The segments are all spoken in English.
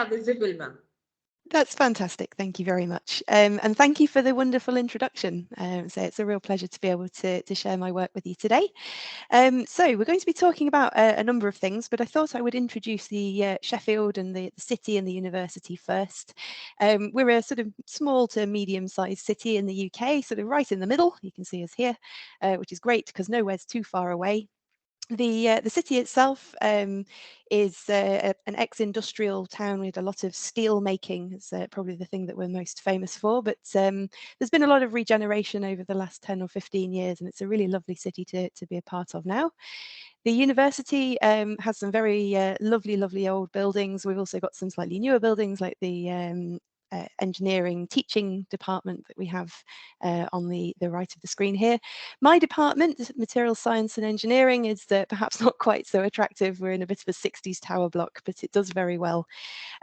Visible, ma'am. That's fantastic. Thank you very much. And thank you for the wonderful introduction. So it's a real pleasure to be able to share my work with you today. So we're going to be talking about a number of things, but I thought I would introduce the Sheffield and the city and the university first. We're a sort of small to medium-sized city in the UK, sort of right in the middle. You can see us here, which is great because nowhere's too far away. The city itself is an ex-industrial town with a lot of steel making. It's probably the thing that we're most famous for, but there's been a lot of regeneration over the last 10 or 15 years, and it's a really lovely city to be a part of now. The university has some very lovely old buildings. We've also got some slightly newer buildings like the engineering teaching department that we have on the right of the screen here. My department, materials science and engineering, is perhaps not quite so attractive. We're in a bit of a 60s tower block, but it does very well.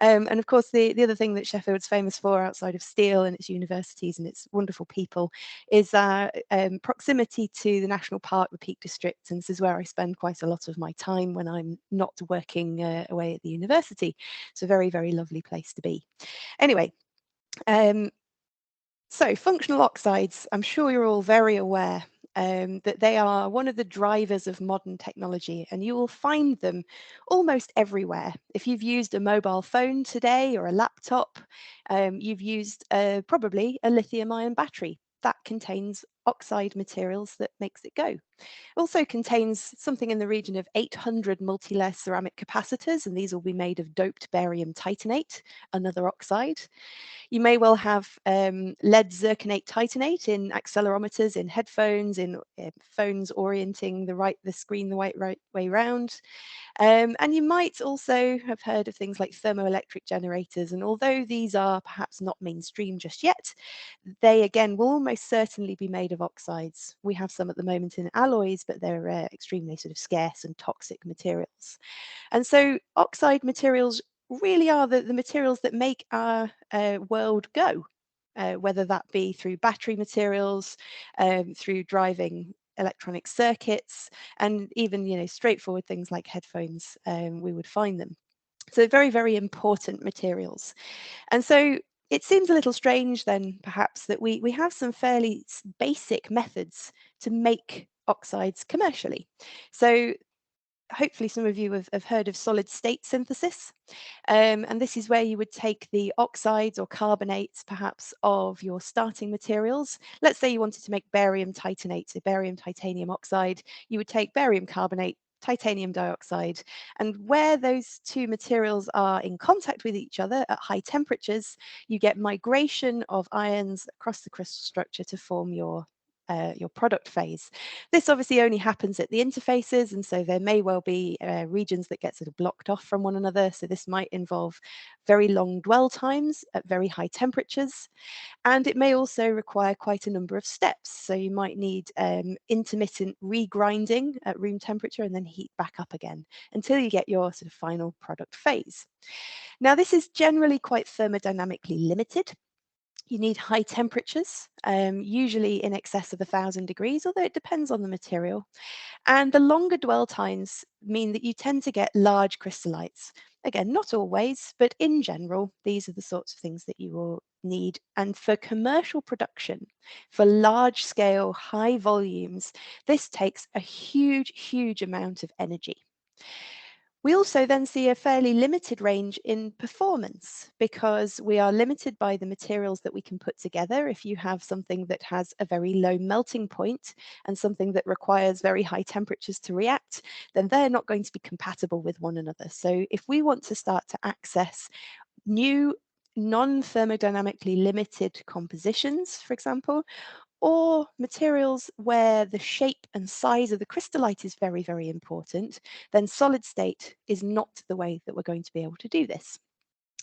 And of course, the other thing that Sheffield's famous for outside of steel and its universities and its wonderful people is proximity to the National Park, the Peak District. And this is where I spend quite a lot of my time when I'm not working away at the university. It's a very lovely place to be. Anyway, so functional oxides, I'm sure you're all very aware that they are one of the drivers of modern technology, and you will find them almost everywhere. If you've used a mobile phone today or a laptop, you've used probably a lithium-ion battery. That contains oxide materials that makes it go. Also contains something in the region of 800 multi-layer ceramic capacitors, and these will be made of doped barium titanate, another oxide. You may well have lead zirconate titanate in accelerometers, in headphones, in phones orienting the screen the right way round. And you might also have heard of things like thermoelectric generators. And although these are perhaps not mainstream just yet, they again will almost certainly be made of oxides. We have some at the moment in alloys, but they're extremely sort of scarce and toxic materials. And so oxide materials really are the materials that make our world go, whether that be through battery materials, through driving electronic circuits, and even straightforward things like headphones, we would find them. So very important materials. And so it seems a little strange then perhaps that we have some fairly basic methods to make oxides commercially. So hopefully some of you have heard of solid state synthesis. And this is where you would take the oxides or carbonates perhaps of your starting materials. Let's say you wanted to make barium titanate, so barium titanium oxide. You would take barium carbonate, titanium dioxide, and where those two materials are in contact with each other at high temperatures, you get migration of ions across the crystal structure to form your product phase. This obviously only happens at the interfaces, and so there may well be regions that get sort of blocked off from one another. So this might involve very long dwell times at very high temperatures, and it may also require quite a number of steps. So you might need intermittent regrinding at room temperature and then heat back up again until you get your sort of final product phase. Now, this is generally quite thermodynamically limited. You need high temperatures, usually in excess of 1,000 degrees, although it depends on the material. And the longer dwell times mean that you tend to get large crystallites. Again, not always, but in general, these are the sorts of things that you will need. And for commercial production, for large scale, high volumes, this takes a huge amount of energy. We also then see a fairly limited range in performance because we are limited by the materials that we can put together. If you have something that has a very low melting point and something that requires very high temperatures to react, then they're not going to be compatible with one another. So if we want to start to access new non-thermodynamically limited compositions, for example, or materials where the shape and size of the crystallite is very important, then solid state is not the way that we're going to be able to do this.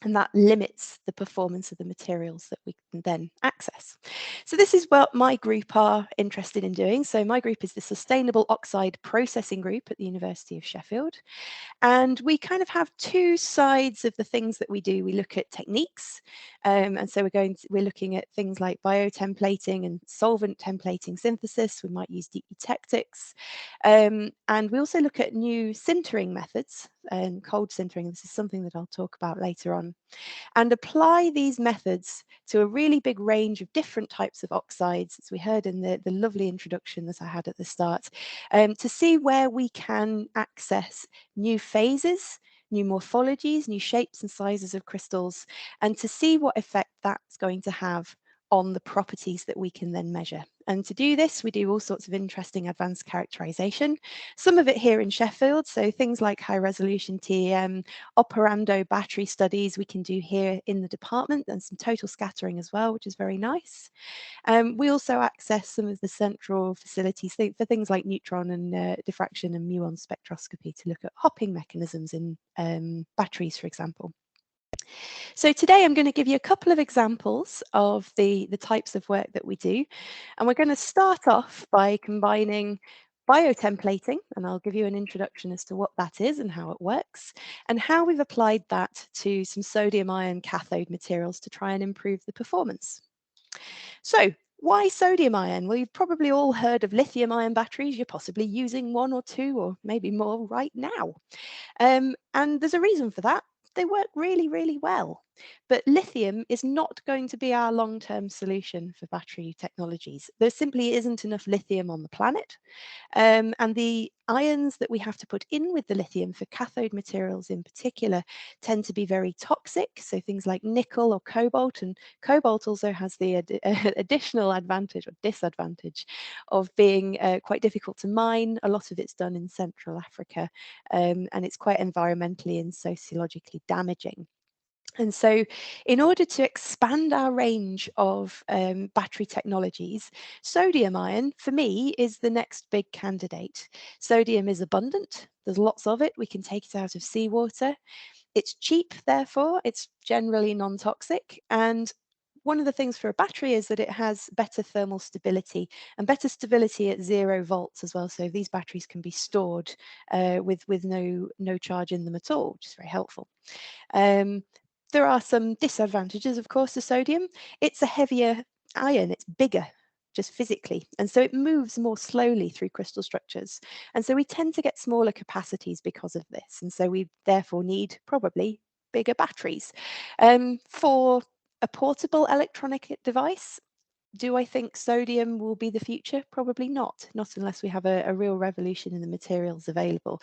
And that limits the performance of the materials and then access. So this is what my group are interested in doing. So my group is the Sustainable Oxide Processing Group at the University of Sheffield. And we kind of have two sides of the things that we do. We look at techniques, and so we're looking at things like biotemplating and solvent templating synthesis. We might use deep eutectics, and we also look at new sintering methods and cold sintering. This is something that I'll talk about later on, and apply these methods to a really big range of different types of oxides, as we heard in the lovely introduction that I had at the start, to see where we can access new phases, new morphologies, new shapes and sizes of crystals, and to see what effect that's going to have on the properties that we can then measure. And to do this, we do all sorts of interesting advanced characterization, some of it here in Sheffield, so things like high resolution TEM, operando battery studies we can do here in the department, and some total scattering as well, which is very nice. We also access some of the central facilities for things like neutron and diffraction and muon spectroscopy to look at hopping mechanisms in batteries, for example. So today I'm going to give you a couple of examples of the types of work that we do. And we're going to start off by combining biotemplating, and I'll give you an introduction as to what that is and how it works, and how we've applied that to some sodium-ion cathode materials to try and improve the performance. So why sodium ion? Well, you've probably all heard of lithium-ion batteries. You're possibly using one or two or maybe more right now. And there's a reason for that. They work really, really well. But lithium is not going to be our long-term solution for battery technologies. There simply isn't enough lithium on the planet. And the ions that we have to put in with the lithium for cathode materials in particular tend to be very toxic. So things like nickel or cobalt, and cobalt also has the additional advantage or disadvantage of being quite difficult to mine. A lot of it's done in Central Africa, and it's quite environmentally and sociologically damaging. And so in order to expand our range of battery technologies, sodium ion, for me, is the next big candidate. Sodium is abundant. There's lots of it. We can take it out of seawater. It's cheap, therefore. It's generally non-toxic. And one of the things for a battery is that it has better thermal stability and better stability at 0 volts as well. So these batteries can be stored with no charge in them at all, which is very helpful. There are some disadvantages, of course, to sodium. It's a heavier ion, it's bigger just physically, and so it moves more slowly through crystal structures. And so we tend to get smaller capacities because of this, and so we therefore need probably bigger batteries. For a portable electronic device, do I think sodium will be the future? Probably not, not unless we have a real revolution in the materials available.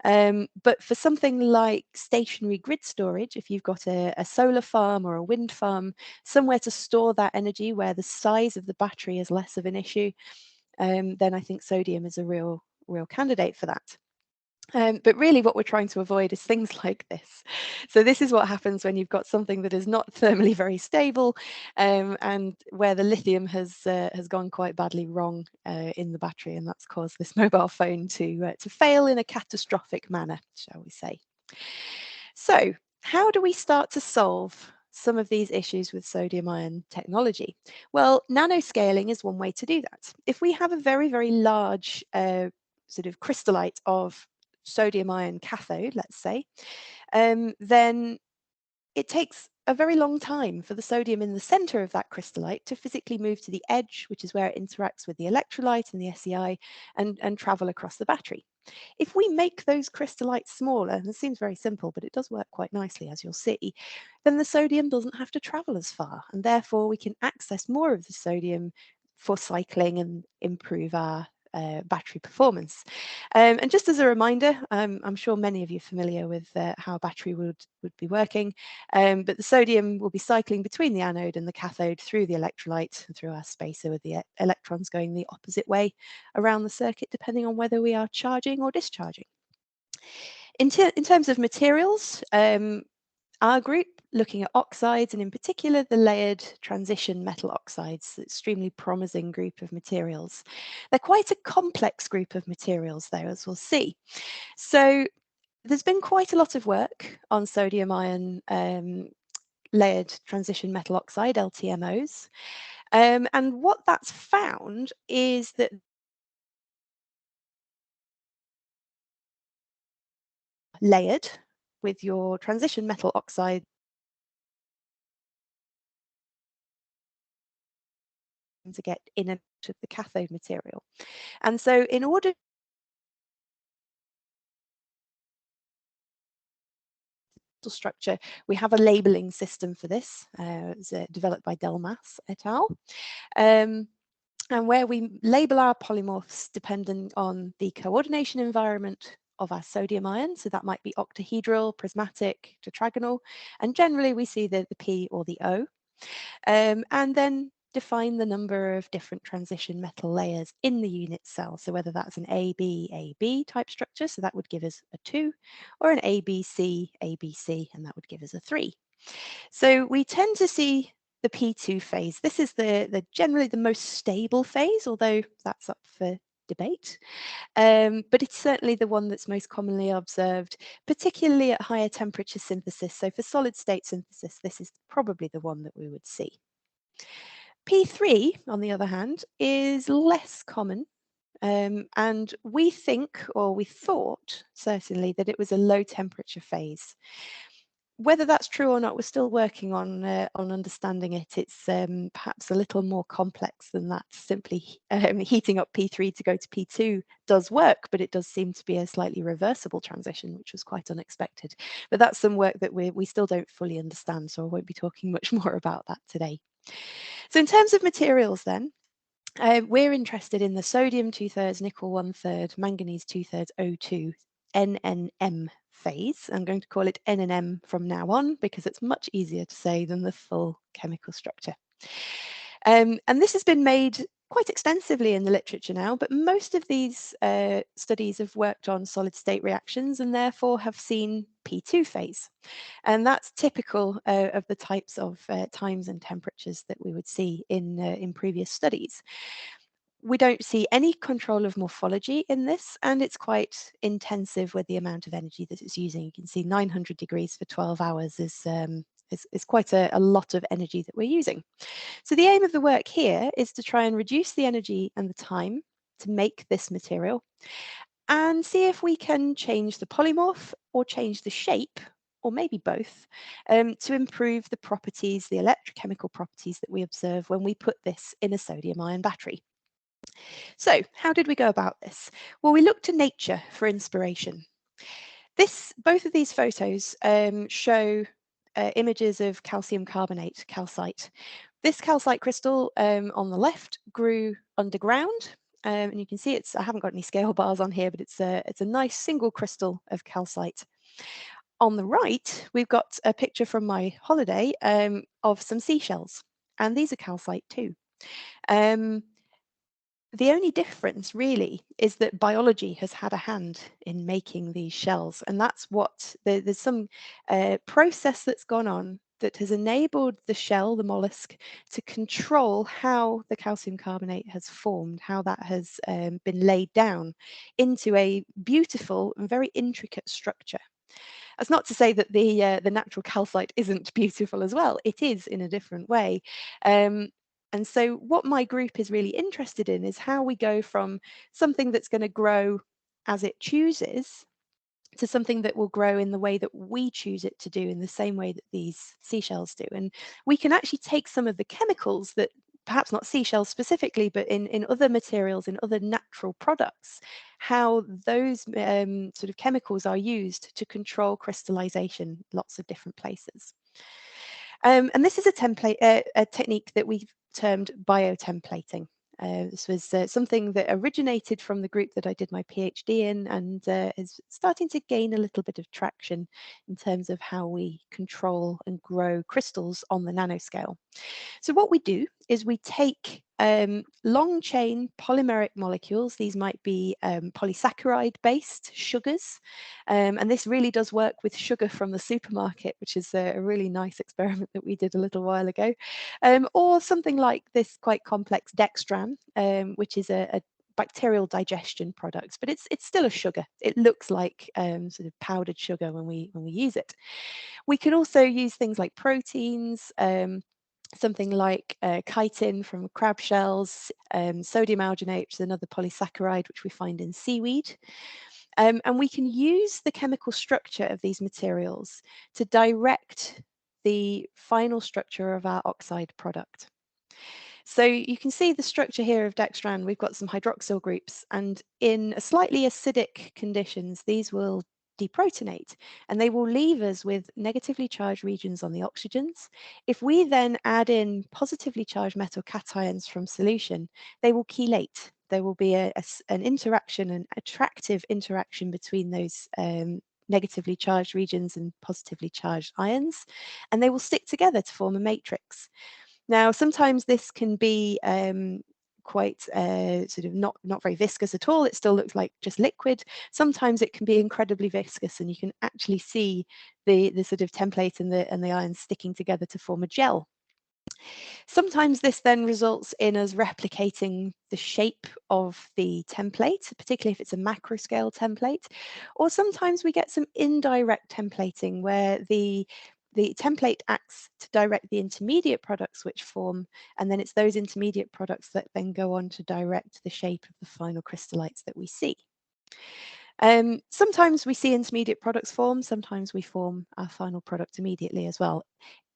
But for something like stationary grid storage, if you've got a solar farm or a wind farm, somewhere to store that energy where the size of the battery is less of an issue, then I think sodium is a real candidate for that. But really what we're trying to avoid is things like this. So this is what happens when you've got something that is not thermally very stable, and where the lithium has gone quite badly wrong in the battery, and that's caused this mobile phone to fail in a catastrophic manner, shall we say. So how do we start to solve some of these issues with sodium ion technology? Well, nanoscaling is one way to do that. If we have a very, very large sort of crystallite of sodium ion cathode, let's say, then it takes a very long time for the sodium in the center of that crystallite to physically move to the edge, which is where it interacts with the electrolyte and the SEI, and travel across the battery. If we make those crystallites smaller, and it seems very simple, but it does work quite nicely, as you'll see, then the sodium doesn't have to travel as far, and therefore we can access more of the sodium for cycling and improve our battery performance. And just as a reminder, I'm sure many of you are familiar with how a battery would be working, but the sodium will be cycling between the anode and the cathode through the electrolyte and through our spacer, with the electrons going the opposite way around the circuit, depending on whether we are charging or discharging. In terms of materials, our group, looking at oxides, and in particular the layered transition metal oxides, extremely promising group of materials. They're quite a complex group of materials though, as we'll see. So there's been quite a lot of work on sodium ion layered transition metal oxide, LTMOs. And what that's found is that layered with your transition metal oxide to get in and out of the cathode material. And so in order structure, we have a labeling system for this. It's developed by Delmas et al. And where we label our polymorphs dependent on the coordination environment of our sodium ion. So that might be octahedral, prismatic, tetragonal, and generally we see the P or the O. And then define the number of different transition metal layers in the unit cell. So whether that's an AB type structure, so that would give us a 2, or an ABC, and that would give us a 3. So we tend to see the P2 phase. This is the generally the most stable phase, although that's up for debate. But it's certainly the one that's most commonly observed, particularly at higher temperature synthesis. So for solid state synthesis, this is probably the one that we would see. P3, on the other hand, is less common. And we think, or we thought certainly, that it was a low temperature phase. Whether that's true or not, we're still working on understanding it. It's perhaps a little more complex than that. Simply heating up P3 to go to P2 does work, but it does seem to be a slightly reversible transition, which was quite unexpected. But that's some work that we still don't fully understand, so I won't be talking much more about that today. So in terms of materials then, we're interested in the sodium 2/3, nickel 1/3, manganese 2/3, O2, NNM phase. I'm going to call it NNM from now on because it's much easier to say than the full chemical structure. And this has been made quite extensively in the literature now, but most of these studies have worked on solid state reactions and therefore have seen P2 phase. And that's typical of the types of times and temperatures that we would see in previous studies. We don't see any control of morphology in this, and it's quite intensive with the amount of energy that it's using. You can see 900 degrees for 12 hours is quite a lot of energy that we're using. So the aim of the work here is to try and reduce the energy and the time to make this material and see if we can change the polymorph or change the shape, or maybe both, to improve the properties, the electrochemical properties that we observe when we put this in a sodium-ion battery. So how did we go about this? Well, we looked to nature for inspiration. Both of these photos show images of calcium carbonate, calcite. This calcite crystal on the left grew underground. And you can see I haven't got any scale bars on here, but it's a nice single crystal of calcite. On the right, we've got a picture from my holiday of some seashells, and these are calcite too. The only difference really is that biology has had a hand in making these shells, and that's what there's some process that's gone on that has enabled the shell, the mollusk, to control how the calcium carbonate has formed, how that has been laid down into a beautiful and very intricate structure. That's not to say that the natural calcite isn't beautiful as well. It is in a different way. And so what my group is really interested in is how we go from something that's going to grow as it chooses to something that will grow in the way that we choose it to do, in the same way that these seashells do. And we can actually take some of the chemicals that, perhaps not seashells specifically, but in other materials, in other natural products, how those sort of chemicals are used to control crystallization, lots of different places. And this is a technique that we've termed biotemplating. This was something that originated from the group that I did my PhD in, and is starting to gain a little bit of traction in terms of how we control and grow crystals on the nanoscale. So what we do is we take long chain polymeric molecules. These might be polysaccharide based sugars. And this really does work with sugar from the supermarket, which is a really nice experiment that we did a little while ago. Or something like this quite complex dextran, which is a bacterial digestion products, but it's still a sugar. It looks like sort of powdered sugar when we use it. We could also use things like proteins, something like chitin from crab shells, sodium alginate, which is another polysaccharide which we find in seaweed. And we can use the chemical structure of these materials to direct the final structure of our oxide product. So you can see the structure here of dextran. We've got some hydroxyl groups, and in a slightly acidic conditions, these will deprotonate, and they will leave us with negatively charged regions on the oxygens. If we then add in positively charged metal cations from solution, they will chelate. There will be an interaction, an attractive interaction between those negatively charged regions and positively charged ions, and they will stick together to form a matrix. Now, sometimes this can be quite sort of not very viscous at all. It still looks like just liquid. Sometimes it can be incredibly viscous, and you can actually see the sort of template and the ions sticking together to form a gel. Sometimes this then results in us replicating the shape of the template, particularly if it's a macro scale template, or sometimes we get some indirect templating where the template acts to direct the intermediate products which form, and then it's those intermediate products that then go on to direct the shape of the final crystallites that we see. Sometimes we see intermediate products form, sometimes we form our final product immediately as well.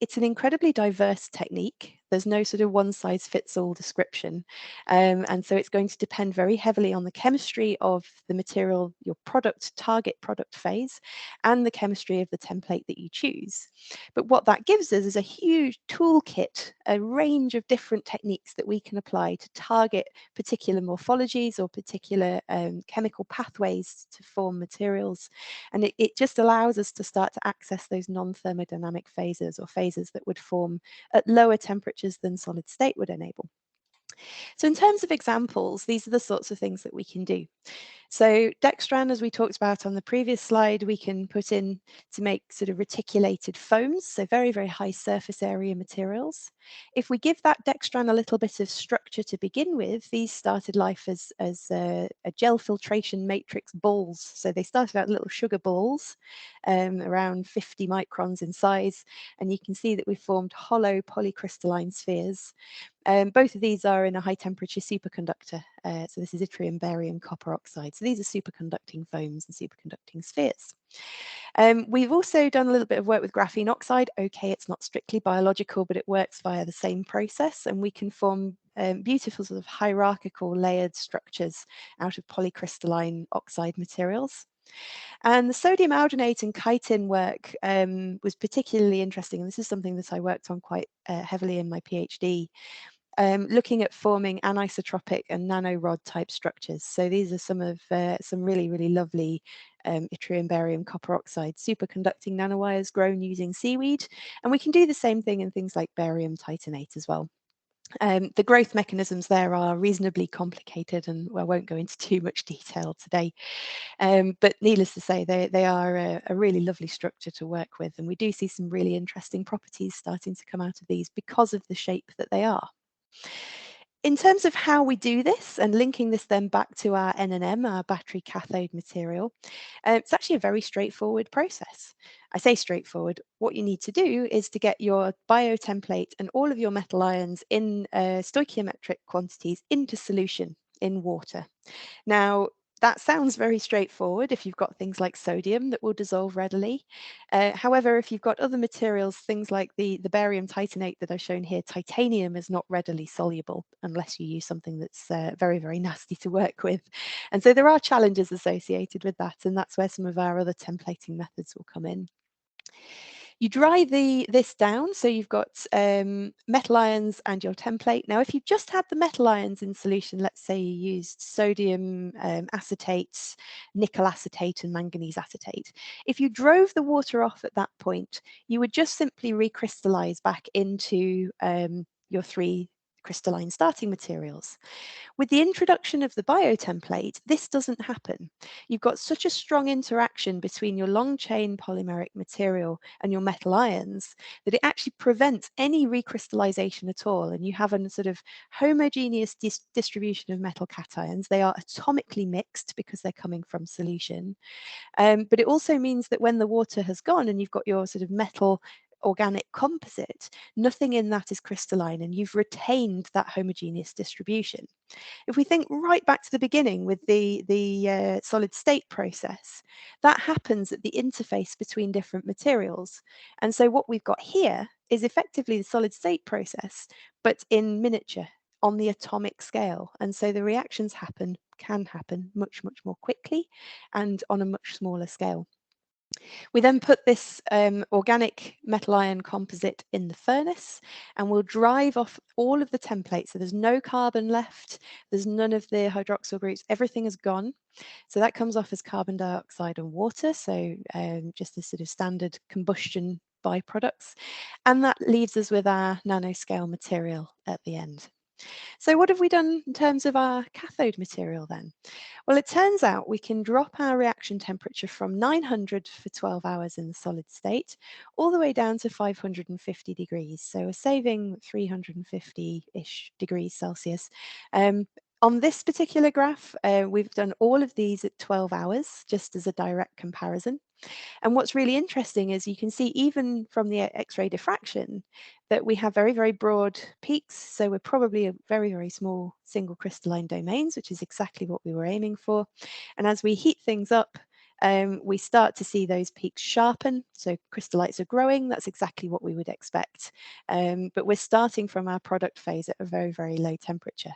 It's an incredibly diverse technique. There's no sort of one size fits all description. And so it's going to depend very heavily on the chemistry of the material, your product, target product phase, and the chemistry of the template that you choose. But what that gives us is a huge toolkit, a range of different techniques that we can apply to target particular morphologies or particular chemical pathways to form materials. And it just allows us to start to access those non-thermodynamic phases, or phases that would form at lower temperatures than solid state would enable. So in terms of examples, these are the sorts of things that we can do. So dextran, as we talked about on the previous slide, we can put in to make sort of reticulated foams, so very, very high surface area materials. If we give that dextran a little bit of structure to begin with, these started life as a gel filtration matrix balls. So they started out little sugar balls, around 50 microns in size, and you can see that we formed hollow polycrystalline spheres. Both of these are in a high temperature superconductor. So this is yttrium, barium, copper oxide. So these are superconducting foams and superconducting spheres. We've also done a little bit of work with graphene oxide. Okay, it's not strictly biological, but it works via the same process, and we can form beautiful sort of hierarchical layered structures out of polycrystalline oxide materials. And the sodium alginate and chitin work was particularly interesting. And this is something that I worked on quite heavily in my PhD. Looking at forming anisotropic and nanorod type structures. So these are some really, really lovely yttrium, barium, copper oxide superconducting nanowires grown using seaweed. And we can do the same thing in things like barium titanate as well. The growth mechanisms there are reasonably complicated, and I won't go into too much detail today. But needless to say, they are a really lovely structure to work with. And we do see some really interesting properties starting to come out of these because of the shape that they are. In terms of how we do this, and linking this then back to our NNM, our battery cathode material, it's actually a very straightforward process. I say straightforward. What you need to do is to get your biotemplate and all of your metal ions in stoichiometric quantities into solution in water. Now, that sounds very straightforward if you've got things like sodium that will dissolve readily. However, if you've got other materials, things like the barium titanate that I've shown here, titanium is not readily soluble unless you use something that's very, very nasty to work with. And so there are challenges associated with that, and that's where some of our other templating methods will come in. You dry this down, so you've got metal ions and your template. Now, if you've just had the metal ions in solution, let's say you used sodium acetate, nickel acetate, and manganese acetate. If you drove the water off at that point, you would just simply recrystallize back into your three crystalline starting materials. With the introduction of the biotemplate, this doesn't happen. You've got such a strong interaction between your long chain polymeric material and your metal ions that it actually prevents any recrystallization at all. And you have a sort of homogeneous distribution of metal cations. They are atomically mixed because they're coming from solution. But it also means that when the water has gone and you've got your sort of metal organic composite, nothing in that is crystalline and you've retained that homogeneous distribution. If we think right back to the beginning with the solid state process, that happens at the interface between different materials. And so what we've got here is effectively the solid state process, but in miniature on the atomic scale. And so the reactions can happen much, much more quickly and on a much smaller scale. We then put this organic metal ion composite in the furnace and we'll drive off all of the templates. So there's no carbon left, there's none of the hydroxyl groups, everything is gone. So that comes off as carbon dioxide and water, so just the sort of standard combustion byproducts. And that leaves us with our nanoscale material at the end. So what have we done in terms of our cathode material then? Well, it turns out we can drop our reaction temperature from 900 for 12 hours in the solid state all the way down to 550 degrees. So we're saving 350-ish degrees Celsius. On this particular graph, we've done all of these at 12 hours, just as a direct comparison. And what's really interesting is you can see even from the X-ray diffraction that we have very, very broad peaks. So we're probably a very, very small single crystalline domains, which is exactly what we were aiming for. And as we heat things up, we start to see those peaks sharpen. So crystallites are growing. That's exactly what we would expect. But we're starting from our product phase at a very, very low temperature.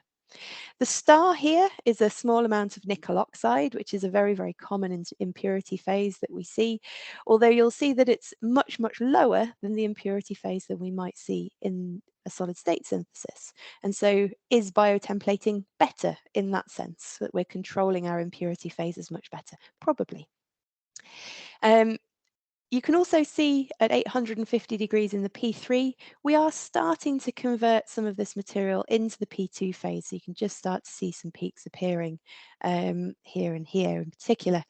The star here is a small amount of nickel oxide, which is a very, very common impurity phase that we see, although you'll see that it's much, much lower than the impurity phase that we might see in a solid state synthesis. And so is biotemplating better in that sense, that we're controlling our impurity phases much better? Probably. You can also see at 850 degrees in the P3, we are starting to convert some of this material into the P2 phase. So you can just start to see some peaks appearing here and here in particular.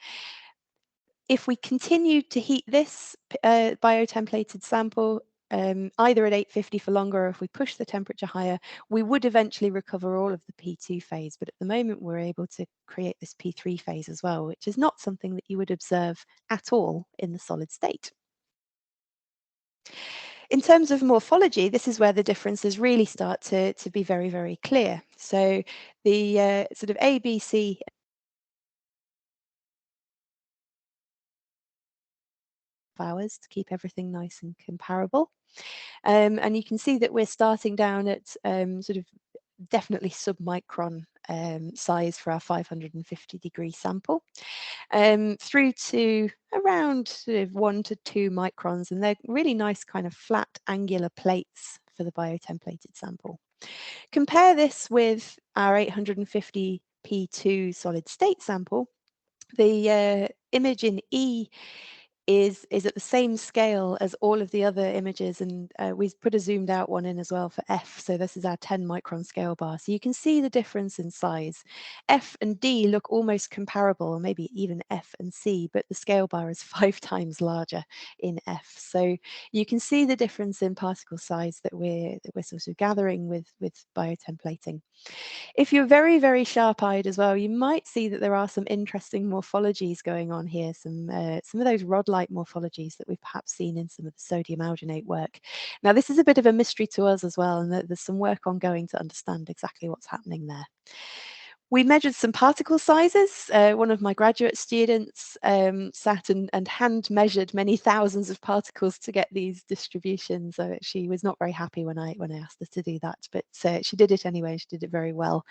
If we continue to heat this biotemplated sample, either at 850 for longer or if we push the temperature higher, we would eventually recover all of the P2 phase. But at the moment, we're able to create this P3 phase as well, which is not something that you would observe at all in the solid state. In terms of morphology, this is where the differences really start to be very, very clear. So the sort of ABC hours to keep everything nice and comparable. And you can see that we're starting down at sort of definitely submicron size for our 550 degree sample, through to around sort of 1 to 2 microns, and they're really nice kind of flat angular plates for the biotemplated sample. Compare this with our 850 P2 solid state sample. The image in E is at the same scale as all of the other images, and we've put a zoomed out one in as well for F. So this is our 10 micron scale bar. So you can see the difference in size. F and D look almost comparable, or maybe even F and C, but the scale bar is 5 times larger in F. So you can see the difference in particle size that we're sort of gathering with biotemplating. If you're very, very sharp-eyed as well, you might see that there are some interesting morphologies going on here, some of those rod-like morphologies that we've perhaps seen in some of the sodium alginate work. Now, this is a bit of a mystery to us as well, and there's some work ongoing to understand exactly what's happening there. We measured some particle sizes. One of my graduate students sat and hand measured many thousands of particles to get these distributions. She was not very happy when I asked her to do that, but she did it anyway. She did it very well.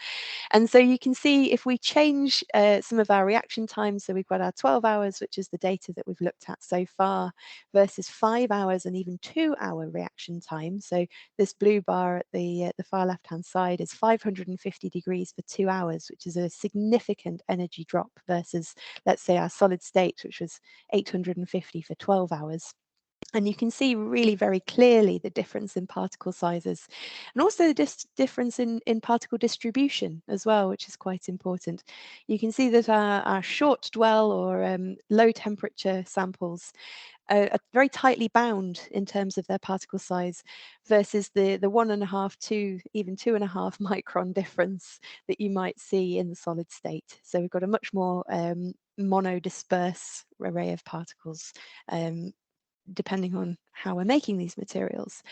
And so you can see if we change some of our reaction times, so we've got our 12 hours, which is the data that we've looked at so far, versus 5 hours and even 2-hour reaction time. So this blue bar at the far left-hand side is 550 degrees for 2 hours, which is a significant energy drop versus, let's say, our solid state, which was 850 for 12 hours. And you can see really very clearly the difference in particle sizes, and also the difference in particle distribution as well, which is quite important. You can see that our short dwell or low temperature samples are very tightly bound in terms of their particle size versus the 1.5 to even 2.5 micron difference that you might see in the solid state. So we've got a much more monodisperse array of particles, depending on how we're making these materials.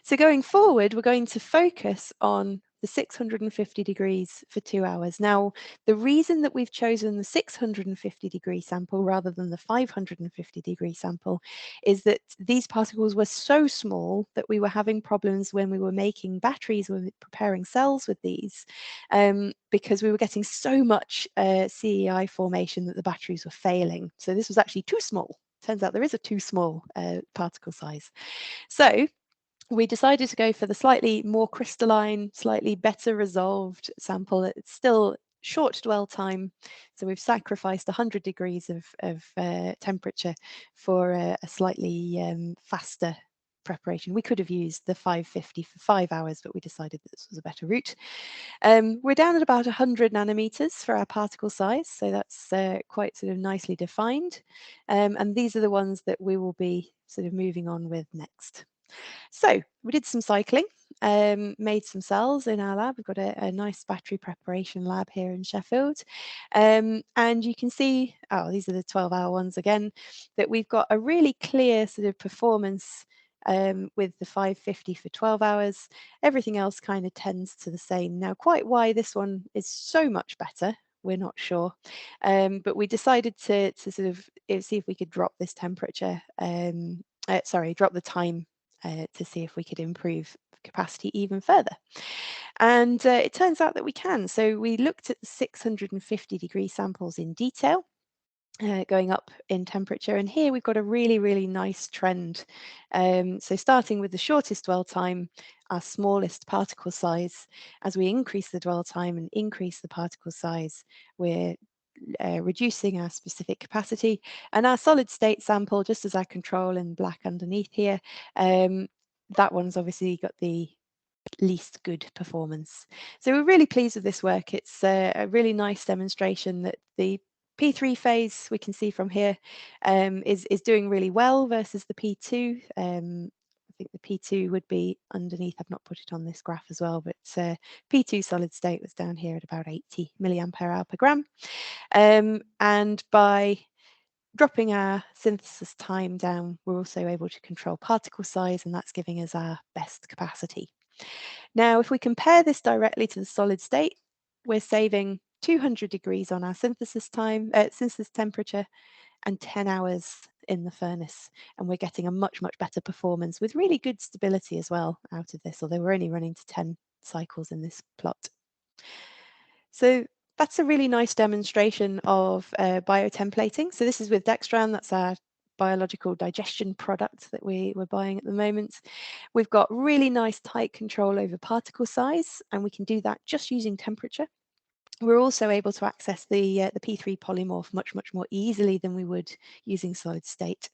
So going forward, we're going to focus on the 650 degrees for 2 hours. Now, the reason that we've chosen the 650 degree sample rather than the 550 degree sample is that these particles were so small that we were having problems when we were making batteries, when we were preparing cells with these, because we were getting so much CEI formation that the batteries were failing. So this was actually too small. Turns out there is a too small particle size. So we decided to go for the slightly more crystalline, slightly better resolved sample. It's still short dwell time, so we've sacrificed 100 degrees of temperature for a slightly faster preparation. We could have used the 550 for 5 hours, but we decided that this was a better route. We're down at about 100 nanometers for our particle size, so that's quite sort of nicely defined. And these are the ones that we will be sort of moving on with next. So we did some cycling, made some cells in our lab. We've got a nice battery preparation lab here in Sheffield. And you can see, oh, these are the 12-hour ones again, that we've got a really clear sort of performance with the 550 for 12 hours. Everything else kind of tends to the same. Now, quite why this one is so much better, we're not sure. But we decided to sort of see if we could drop this temperature, drop the time to see if we could improve capacity even further. And it turns out that we can. So we looked at the 650 degree samples in detail. Going up in temperature, and here we've got a really, really nice trend. So starting with the shortest dwell time, our smallest particle size, as we increase the dwell time and increase the particle size, we're reducing our specific capacity. And our solid state sample, just as our control in black underneath here, that one's obviously got the least good performance. So we're really pleased with this work. It's a really nice demonstration that the P3 phase, we can see from here, is doing really well versus the P2. I think the P2 would be underneath. I've not put it on this graph as well, but P2 solid state was down here at about 80 milliampere hour per gram. And by dropping our synthesis time down, we're also able to control particle size, and that's giving us our best capacity. Now, if we compare this directly to the solid state, we're saving 200 degrees on our synthesis time, synthesis temperature, and 10 hours in the furnace. And we're getting a much, much better performance with really good stability as well out of this, although we're only running to 10 cycles in this plot. So that's a really nice demonstration of biotemplating. So this is with dextran. That's our biological digestion product that we're buying at the moment. We've got really nice tight control over particle size, and we can do that just using temperature. We're also able to access the P3 polymorph much, much more easily than we would using solid state.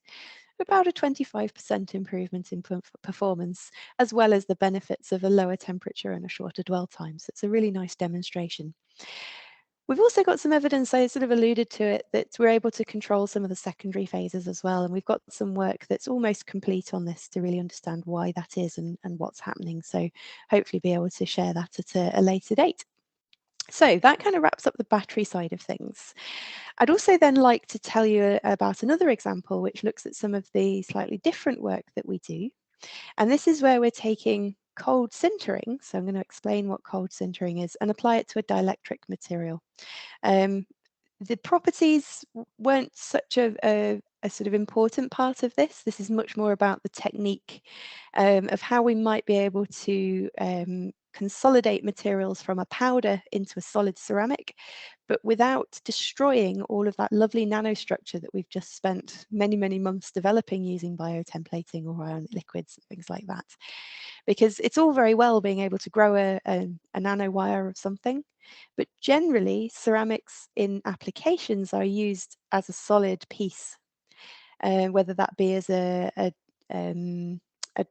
About a 25% improvement in performance, as well as the benefits of a lower temperature and a shorter dwell time. So it's a really nice demonstration. We've also got some evidence, I sort of alluded to it, that we're able to control some of the secondary phases as well. And we've got some work that's almost complete on this to really understand why that is and what's happening. So hopefully be able to share that at a later date. So that kind of wraps up the battery side of things. I'd also then like to tell you about another example which looks at some of the slightly different work that we do. And this is where we're taking cold sintering, so I'm going to explain what cold sintering is, and apply it to a dielectric material. The properties weren't such a sort of important part of this. This is much more about the technique of how we might be able to consolidate materials from a powder into a solid ceramic, but without destroying all of that lovely nanostructure that we've just spent many, many months developing using biotemplating or ionic liquids and things like that. Because it's all very well being able to grow a nanowire of something, but generally ceramics in applications are used as a solid piece, whether that be as a a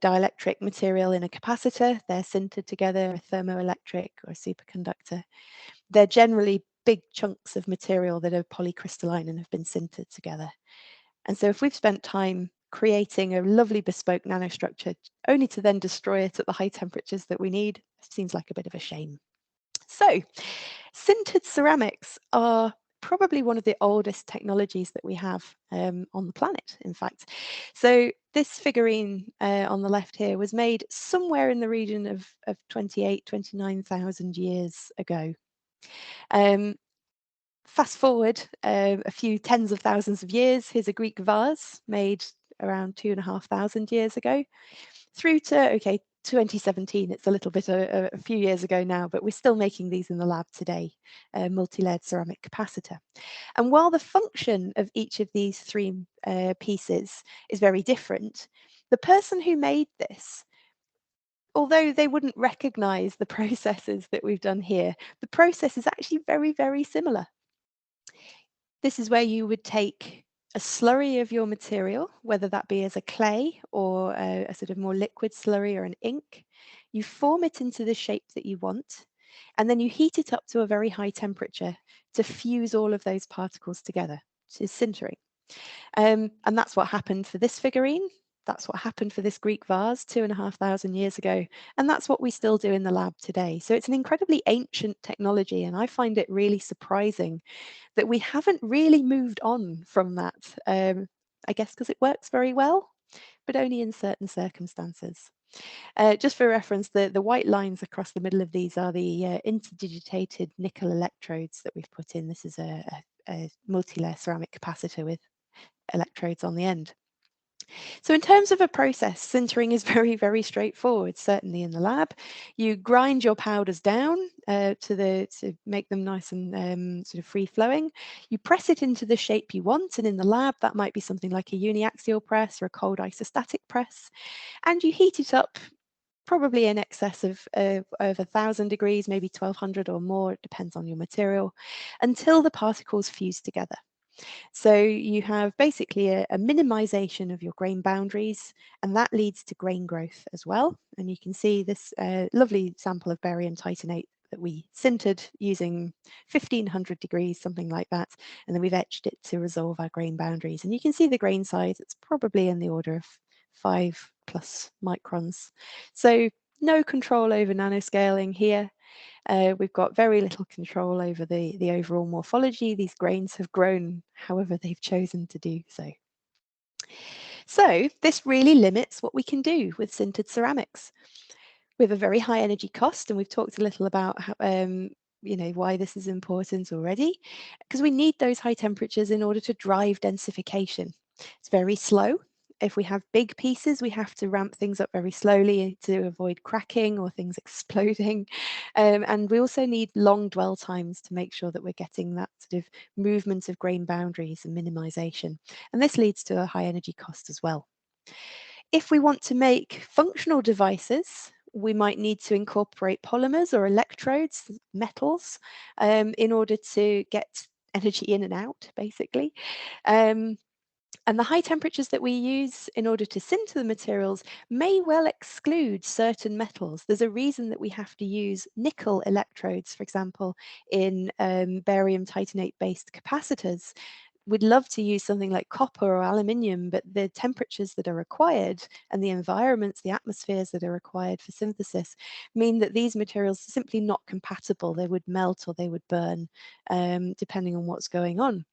dielectric material in a capacitor. They're sintered together, a thermoelectric or a superconductor. They're generally big chunks of material that are polycrystalline and have been sintered together. And so if we've spent time creating a lovely bespoke nanostructure only to then destroy it at the high temperatures that we need, it seems like a bit of a shame. So sintered ceramics are probably one of the oldest technologies that we have on the planet, in fact. So this figurine on the left here was made somewhere in the region of 29,000 years ago. Fast forward a few tens of thousands of years, here's a Greek vase made around 2,500 years ago, through to, okay, 2017. It's a little bit a few years ago now, but we're still making these in the lab today, a multi-layered ceramic capacitor. And while the function of each of these three pieces is very different, the person who made this, although they wouldn't recognize the processes that we've done here, the process is actually very, very similar. This is where you would take a slurry of your material, whether that be as a clay or a sort of more liquid slurry or an ink. You form it into the shape that you want, and then you heat it up to a very high temperature to fuse all of those particles together, which is sintering. And that's what happened for this figurine. That's what happened for this Greek vase 2,500 years ago. And that's what we still do in the lab today. So it's an incredibly ancient technology. And I find it really surprising that we haven't really moved on from that. I guess because it works very well, but only in certain circumstances. Just for reference, the white lines across the middle of these are the interdigitated nickel electrodes that we've put in. This is a multi-layer ceramic capacitor with electrodes on the end. So in terms of a process, sintering is very, very straightforward, certainly in the lab. You grind your powders down to make them nice and sort of free-flowing. You press it into the shape you want, and in the lab, that might be something like a uniaxial press or a cold isostatic press. And you heat it up probably in excess of over 1,000 degrees, maybe 1,200 or more, it depends on your material, until the particles fuse together. So you have basically a minimization of your grain boundaries, and that leads to grain growth as well. And you can see this lovely sample of barium titanate that we sintered using 1,500 degrees, something like that. And then we've etched it to resolve our grain boundaries. And you can see the grain size, it's probably in the order of 5+ microns. So no control over nanoscaling here. We've got very little control over the overall morphology. These grains have grown however they've chosen to do so. So this really limits what we can do with sintered ceramics. We have a very high energy cost, and we've talked a little about how, why this is important already, because we need those high temperatures in order to drive densification. It's very slow. If we have big pieces, we have to ramp things up very slowly to avoid cracking or things exploding. And we also need long dwell times to make sure that we're getting that sort of movement of grain boundaries and minimization. And this leads to a high energy cost as well. If we want to make functional devices, we might need to incorporate polymers or electrodes, metals, in order to get energy in and out, basically. And the high temperatures that we use in order to sinter the materials may well exclude certain metals. There's a reason that we have to use nickel electrodes, for example, in barium titanate-based capacitors. We'd love to use something like copper or aluminium, but the temperatures that are required and the environments, the atmospheres that are required for synthesis mean that these materials are simply not compatible. They would melt or they would burn, depending on what's going on.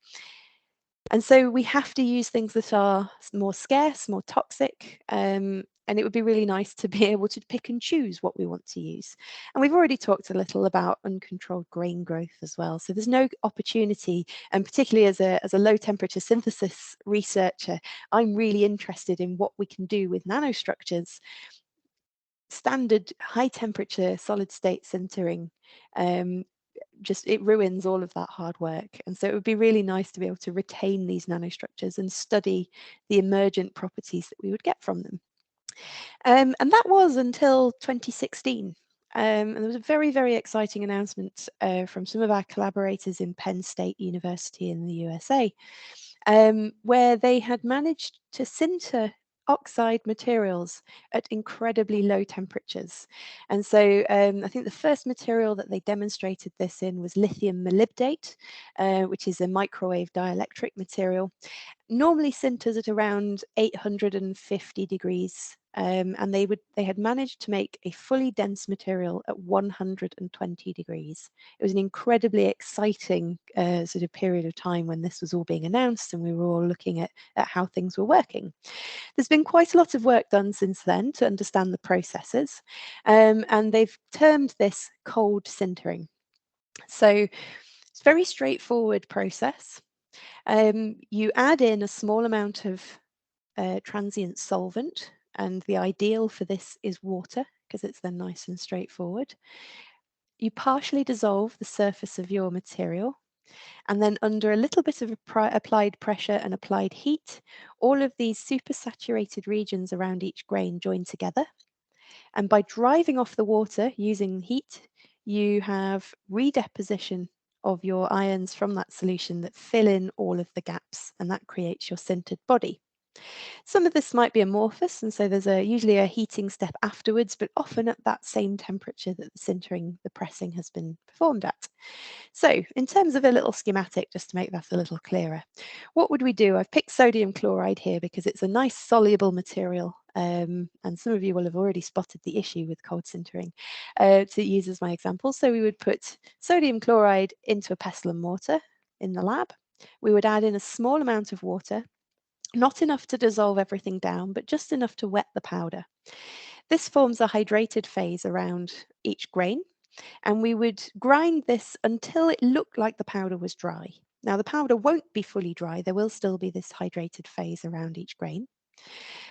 And so we have to use things that are more scarce, more toxic, and it would be really nice to be able to pick and choose what we want to use. And we've already talked a little about uncontrolled grain growth as well. So there's no opportunity, and particularly as a low temperature synthesis researcher, I'm really interested in what we can do with nanostructures. Standard high temperature solid state sintering just it ruins all of that hard work. And so it would be really nice to be able to retain these nanostructures and study the emergent properties that we would get from them. And that was until 2016. And there was a very, very exciting announcement from some of our collaborators in Penn State University in the USA, where they had managed to sinter oxide materials at incredibly low temperatures. And so I think the first material that they demonstrated this in was lithium molybdate, which is a microwave dielectric material. Normally sinters at around 850 degrees. And they had managed to make a fully dense material at 120 degrees. It was an incredibly exciting sort of period of time when this was all being announced and we were all looking at how things were working. There's been quite a lot of work done since then to understand the processes, and they've termed this cold sintering. So it's a very straightforward process. You add in a small amount of transient solvent, and the ideal for this is water because it's then nice and straightforward. You partially dissolve the surface of your material, and then under a little bit of applied pressure and applied heat, all of these supersaturated regions around each grain join together. And by driving off the water using heat, you have redeposition of your ions from that solution that fill in all of the gaps, and that creates your sintered body. Some of this might be amorphous, and so there's usually a heating step afterwards, but often at that same temperature that the sintering, the pressing has been performed at. So in terms of a little schematic, just to make that a little clearer, what would we do? I've picked sodium chloride here because it's a nice soluble material, and some of you will have already spotted the issue with cold sintering, to use as my example. So we would put sodium chloride into a pestle and mortar in the lab. We would add in a small amount of water, not enough to dissolve everything down, but just enough to wet the powder. This forms a hydrated phase around each grain, and we would grind this until it looked like the powder was dry. Now the powder won't be fully dry, there will still be this hydrated phase around each grain.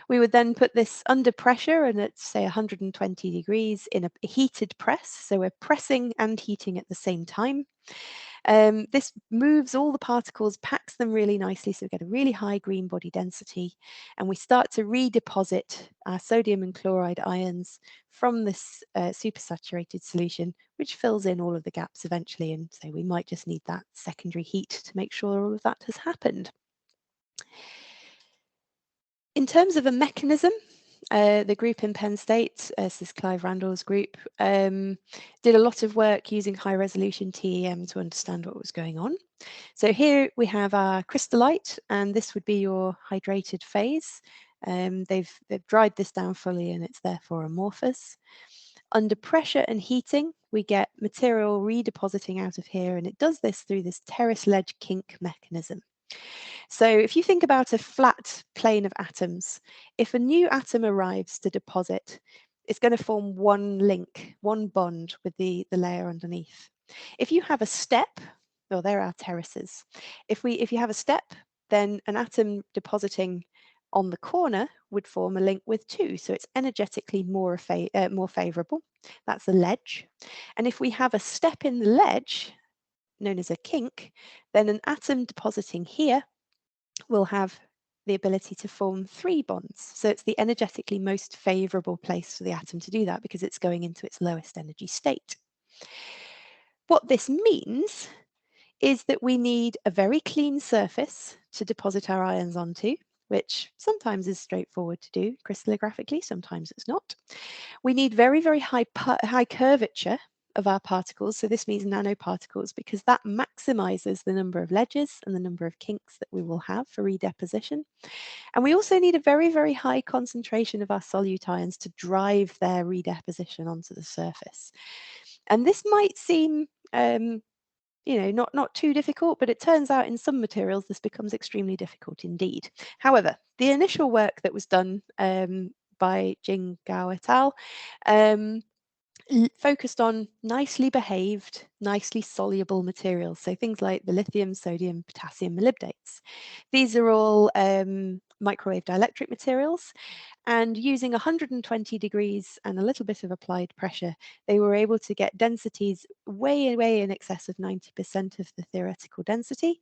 We would then put this under pressure and at say 120 degrees in a heated press, so we're pressing and heating at the same time. This moves all the particles, packs them really nicely, so we get a really high green body density, and we start to redeposit our sodium and chloride ions from this supersaturated solution, which fills in all of the gaps eventually, and so we might just need that secondary heat to make sure all of that has happened. In terms of a mechanism, the group in Penn State, this is Clive Randall's group, did a lot of work using high resolution TEM to understand what was going on. So here we have our crystallite, and this would be your hydrated phase. They've dried this down fully and it's therefore amorphous. Under pressure and heating, we get material redepositing out of here, and it does this through this terrace ledge kink mechanism. So if you think about a flat plane of atoms, if a new atom arrives to deposit, it's going to form one link, one bond with the layer underneath. If you have a step, well, there are terraces. If you have a step, then an atom depositing on the corner would form a link with two, so it's energetically more favorable. That's a ledge. And if we have a step in the ledge, known as a kink, then an atom depositing here will have the ability to form three bonds. So it's the energetically most favorable place for the atom to do that because it's going into its lowest energy state. What this means is that we need a very clean surface to deposit our ions onto, which sometimes is straightforward to do crystallographically, sometimes it's not. We need very, very high curvature of our particles. So this means nanoparticles, because that maximizes the number of ledges and the number of kinks that we will have for redeposition. And we also need a very, very high concentration of our solute ions to drive their redeposition onto the surface. And this might seem not too difficult, but it turns out in some materials this becomes extremely difficult indeed. However, the initial work that was done by Jing Gao et al. Focused on nicely behaved, nicely soluble materials. So things like the lithium, sodium, potassium molybdates. These are all microwave dielectric materials. And using 120 degrees and a little bit of applied pressure, they were able to get densities way in excess of 90% of the theoretical density.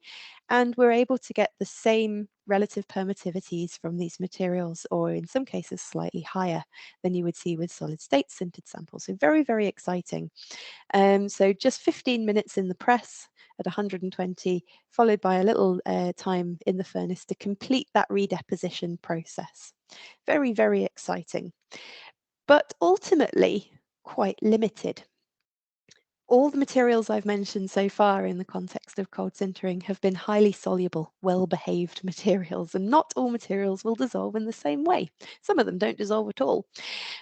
And we're able to get the same relative permittivities from these materials, or in some cases slightly higher than you would see with solid state sintered samples. So very, very exciting. So just 15 minutes in the press at 120, followed by a little time in the furnace to complete that redeposition process. Very, very exciting, but ultimately quite limited. All the materials I've mentioned so far in the context of cold sintering have been highly soluble, well-behaved materials, and not all materials will dissolve in the same way. Some of them don't dissolve at all.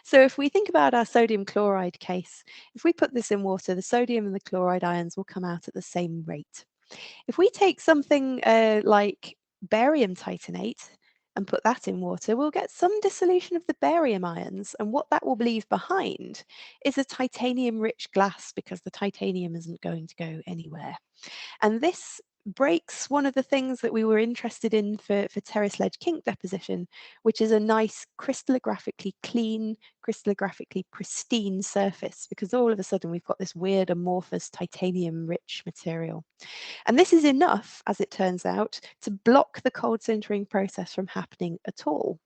So if we think about our sodium chloride case, if we put this in water, the sodium and the chloride ions will come out at the same rate. If we take something like barium titanate and put that in water, we'll get some dissolution of the barium ions, and what that will leave behind is a titanium-rich glass, because the titanium isn't going to go anywhere. And this breaks one of the things that we were interested in for terrace ledge kink deposition, which is a nice crystallographically clean, crystallographically pristine surface, because all of a sudden we've got this weird amorphous titanium-rich material. And this is enough, as it turns out, to block the cold sintering process from happening at all.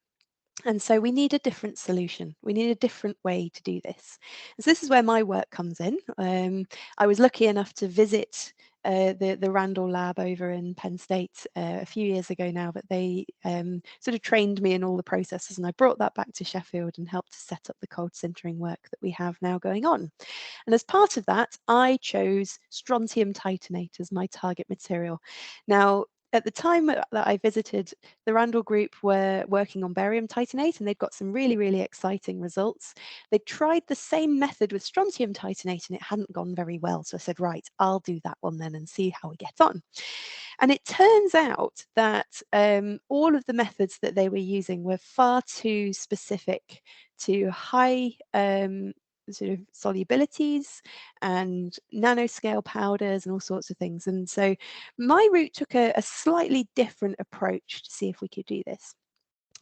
And so we need a different solution. We need a different way to do this. So this is where my work comes in. I was lucky enough to visit the Randall lab over in Penn State a few years ago now, but they sort of trained me in all the processes, and I brought that back to Sheffield and helped to set up the cold sintering work that we have now going on. And as part of that, I chose strontium titanate as my target material. Now, at the time that I visited, the Randall group were working on barium titanate, and they'd got some really, really exciting results. They tried the same method with strontium titanate, and it hadn't gone very well. So I said, right, I'll do that one then and see how we get on. And it turns out that all of the methods that they were using were far too specific to high sort of solubilities and nanoscale powders and all sorts of things. And so my route took a slightly different approach to see if we could do this.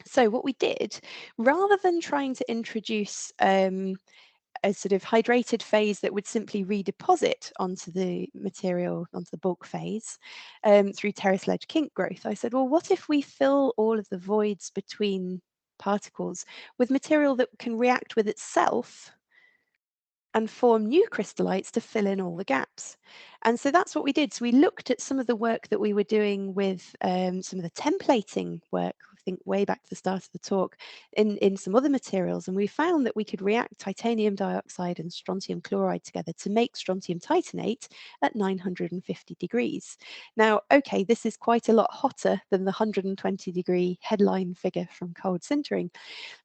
So what we did, rather than trying to introduce a sort of hydrated phase that would simply redeposit onto the material, onto the bulk phase through terrace ledge kink growth, I said, well, what if we fill all of the voids between particles with material that can react with itself and form new crystallites to fill in all the gaps? And so that's what we did. So we looked at some of the work that we were doing with some of the templating work, I think way back to the start of the talk, in some other materials, and we found that we could react titanium dioxide and strontium chloride together to make strontium titanate at 950 degrees. Now, okay, this is quite a lot hotter than the 120-degree headline figure from cold sintering,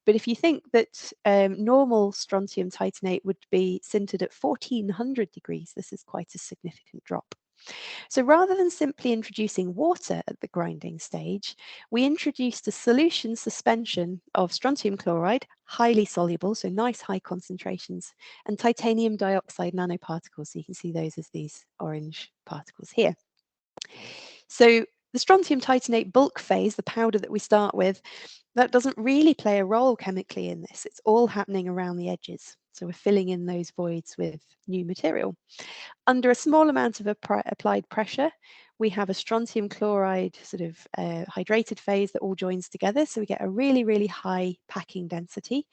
but if you think that normal strontium titanate would be sintered at 1400 degrees, this is quite a significant drop. So rather than simply introducing water at the grinding stage, we introduced a solution suspension of strontium chloride, highly soluble, so nice high concentrations, and titanium dioxide nanoparticles. So you can see those as these orange particles here. So the strontium titanate bulk phase, the powder that we start with, that doesn't really play a role chemically in this. It's all happening around the edges. So we're filling in those voids with new material. Under a small amount of applied pressure, we have a strontium chloride sort of hydrated phase that all joins together. So we get a really, really high packing density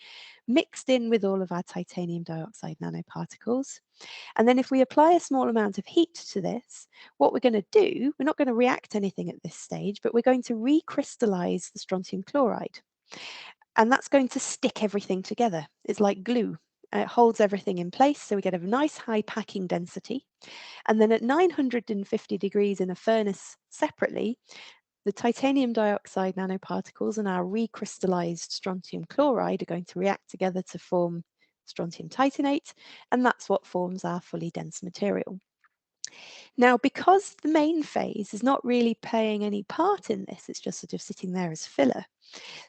mixed in with all of our titanium dioxide nanoparticles. And then if we apply a small amount of heat to this, what we're going to do, we're not going to react anything at this stage, but we're going to recrystallize the strontium chloride. And that's going to stick everything together. It's like glue. It holds everything in place, so we get a nice high packing density. And then at 950 degrees in a furnace separately, the titanium dioxide nanoparticles and our recrystallized strontium chloride are going to react together to form strontium titanate, and that's what forms our fully dense material. Now, because the main phase is not really playing any part in this, it's just sort of sitting there as filler,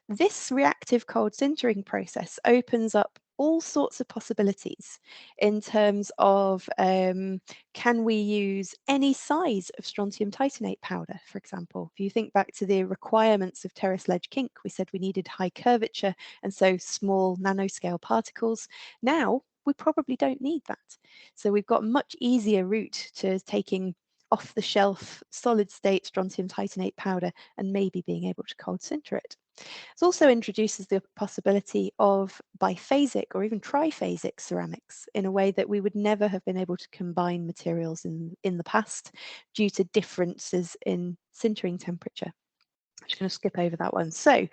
this reactive cold sintering process opens up all sorts of possibilities in terms of can we use any size of strontium titanate powder, for example. If you think back to the requirements of terrace ledge kink, we said we needed high curvature and so small nanoscale particles. Now we probably don't need that. So we've got a much easier route to taking off the shelf solid state strontium titanate powder and maybe being able to cold sinter it. It also introduces the possibility of biphasic or even triphasic ceramics in a way that we would never have been able to combine materials in the past due to differences in sintering temperature. I'm just going to skip over that one. So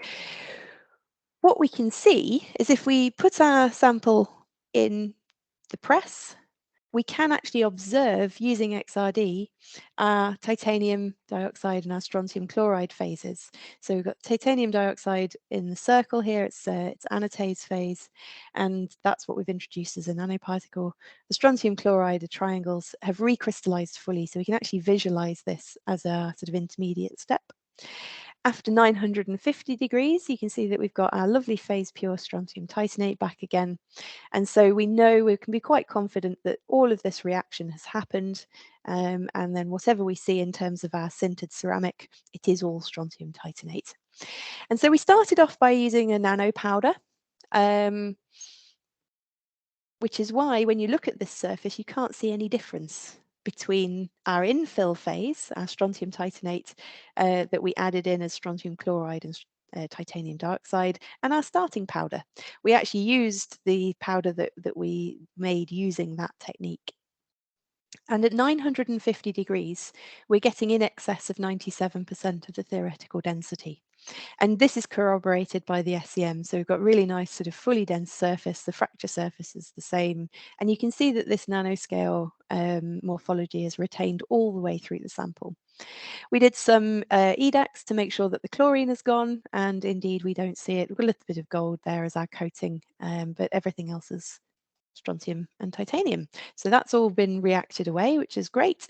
what we can see is if we put our sample in the press, we can actually observe using XRD our titanium dioxide and our strontium chloride phases. So we've got titanium dioxide in the circle here, it's anatase phase, and that's what we've introduced as a nanoparticle. The strontium chloride, the triangles, have recrystallized fully, so we can actually visualize this as a sort of intermediate step. After 950 degrees, you can see that we've got our lovely phase pure strontium titanate back again. And so we know we can be quite confident that all of this reaction has happened. And then whatever we see in terms of our sintered ceramic, it is all strontium titanate. And so we started off by using a nano powder, which is why when you look at this surface, you can't see any difference between our infill phase, our strontium titanate that we added in as strontium chloride and titanium dioxide, and our starting powder. We actually used the powder that we made using that technique. And at 950 degrees, we're getting in excess of 97% of the theoretical density. And this is corroborated by the SEM. So we've got really nice sort of fully dense surface. The fracture surface is the same. And you can see that this nanoscale morphology is retained all the way through the sample. We did some EDAX to make sure that the chlorine is gone. And indeed, we don't see it. We've got a little bit of gold there as our coating, but everything else is strontium and titanium. So that's all been reacted away, which is great.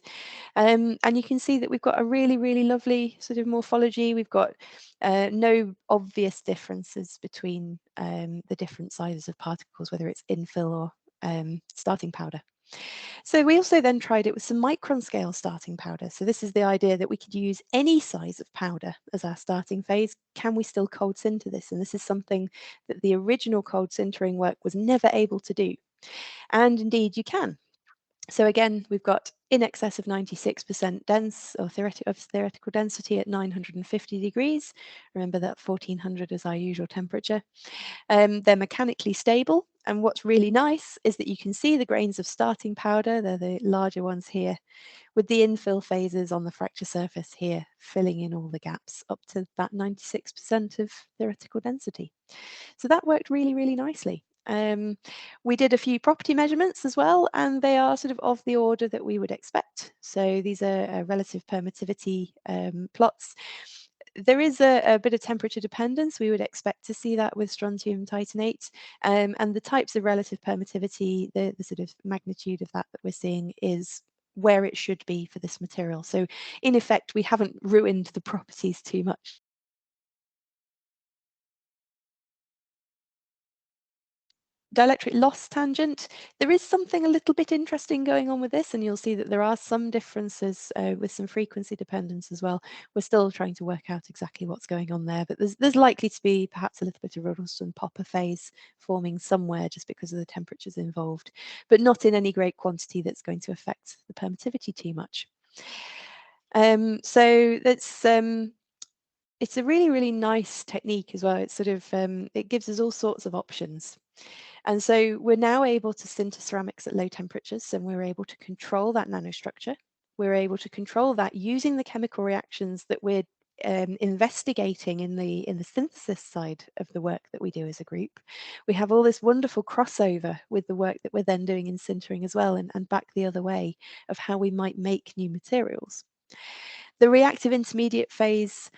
And you can see that we've got a really, really lovely sort of morphology. We've got no obvious differences between the different sizes of particles, whether it's infill or starting powder. So we also then tried it with some micron-scale starting powder. So this is the idea that we could use any size of powder as our starting phase. Can we still cold sinter this? And this is something that the original cold sintering work was never able to do. And indeed you can. So again, we've got in excess of 96% dense or theoretical density at 950 degrees. Remember that 1400 is our usual temperature. They're mechanically stable. And what's really nice is that you can see the grains of starting powder, they're the larger ones here, with the infill phases on the fracture surface here, filling in all the gaps up to that 96% of theoretical density. So that worked really, really nicely. We did a few property measurements as well, and they are sort of the order that we would expect. So these are relative permittivity plots. There is a bit of temperature dependence. We would expect to see that with strontium titanate. And the types of relative permittivity, the sort of magnitude of that we're seeing is where it should be for this material. So in effect, we haven't ruined the properties too much. Dielectric loss tangent, there is something a little bit interesting going on with this, and you'll see that there are some differences with some frequency dependence as well. We're still trying to work out exactly what's going on there, but there's likely to be perhaps a little bit of Riddleston-Popper phase forming somewhere just because of the temperatures involved, but not in any great quantity that's going to affect the permittivity too much. So that's it's a really, really nice technique as well. It's sort of it gives us all sorts of options. And so we're now able to sinter ceramics at low temperatures, and we're able to control that nanostructure. We're able to control that using the chemical reactions that we're investigating in the synthesis side of the work that we do as a group. We have all this wonderful crossover with the work that we're then doing in sintering as well, and back the other way of how we might make new materials. The reactive intermediate phase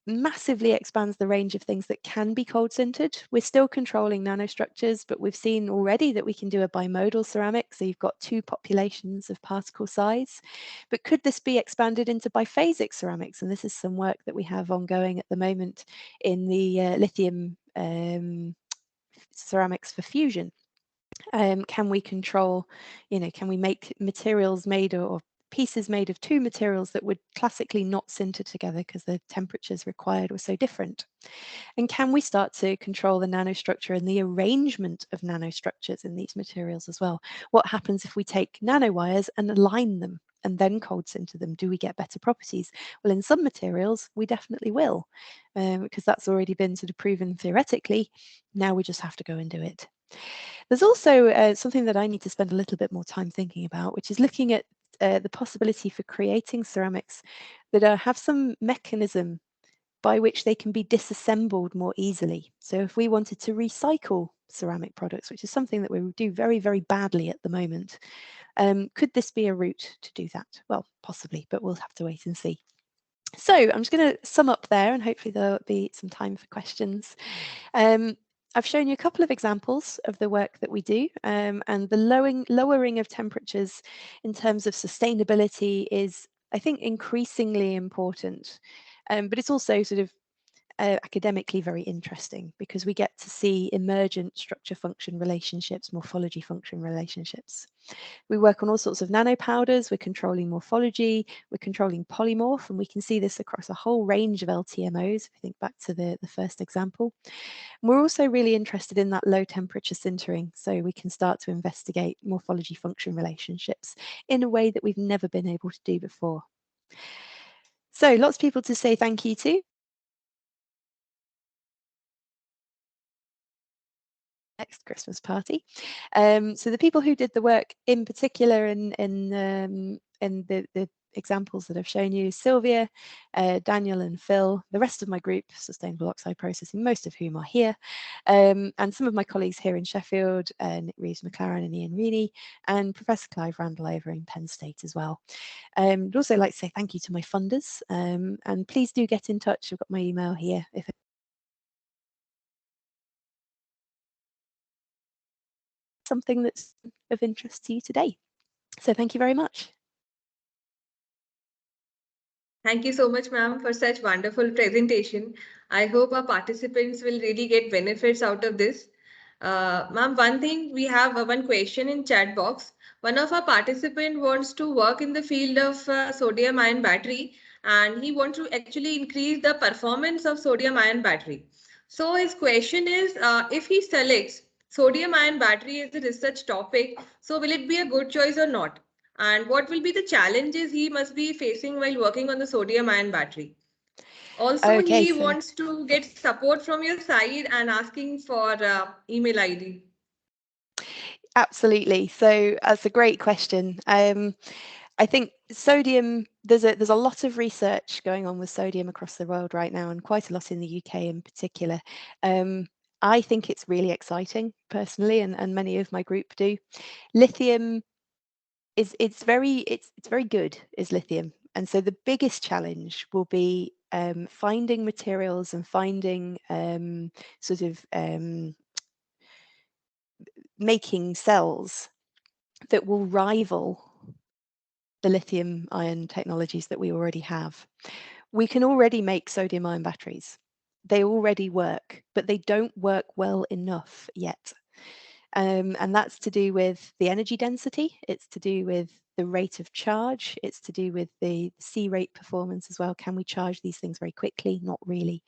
massively expands the range of things that can be cold sintered. We're still controlling nanostructures, but we've seen already that we can do a bimodal ceramic, so you've got two populations of particle size. But could this be expanded into biphasic ceramics? And this is some work that we have ongoing at the moment in the lithium ceramics for fusion. Can we control, can we make materials made or pieces made of two materials that would classically not sinter together because the temperatures required were so different? And can we start to control the nanostructure and the arrangement of nanostructures in these materials as well? What happens if we take nanowires and align them and then cold sinter them? Do we get better properties? Well, in some materials, we definitely will, because that's already been sort of proven theoretically. Now we just have to go and do it. There's also something that I need to spend a little bit more time thinking about, which is looking at the possibility for creating ceramics that have some mechanism by which they can be disassembled more easily. So if we wanted to recycle ceramic products, which is something that we do very, very badly at the moment, could this be a route to do that? Well, possibly, but we'll have to wait and see. So I'm just going to sum up there, and hopefully there'll be some time for questions. I've shown you a couple of examples of the work that we do, and the lowering of temperatures in terms of sustainability is, I think, increasingly important, but it's also sort of academically very interesting because we get to see emergent structure function relationships, morphology function relationships. We work on all sorts of nanopowders, we're controlling morphology, we're controlling polymorph, and we can see this across a whole range of LTMOs, if you think back to the first example. And we're also really interested in that low temperature sintering, so we can start to investigate morphology function relationships in a way that we've never been able to do before. So lots of people to say thank you to. Next Christmas party. So the people who did the work in particular in the examples that I've shown you, Sylvia, Daniel and Phil, the rest of my group, Sustainable Oxide Processing, most of whom are here, and some of my colleagues here in Sheffield, Nick Reeves-McLaren and Ian Reaney, and Professor Clive Randall over in Penn State as well. I'd also like to say thank you to my funders, and please do get in touch. I've got my email here if something that's of interest to you today. So thank you very much. Thank you so much, ma'am, for such wonderful presentation. I hope our participants will really get benefits out of this. Ma'am, one thing, we have one question in chat box. One of our participant wants to work in the field of sodium ion battery, and he wants to actually increase the performance of sodium ion battery. So his question is, if he selects sodium ion battery as a research topic, so will it be a good choice or not? And what will be the challenges he must be facing while working on the sodium ion battery? Also, Okay, he so wants to get support from your side and asking for email ID. absolutely. So that's a great question. I think sodium, there's a lot of research going on with sodium across the world right now, and quite a lot in the UK in particular. I think it's really exciting personally, and many of my group do. Lithium it's very good, is lithium. And so the biggest challenge will be finding materials and finding making cells that will rival the lithium ion technologies that we already have. We can already make sodium ion batteries. They already work, but they don't work well enough yet. And that's to do with the energy density, it's to do with the rate of charge, it's to do with the C rate performance as well. Can we charge these things very quickly? Not really.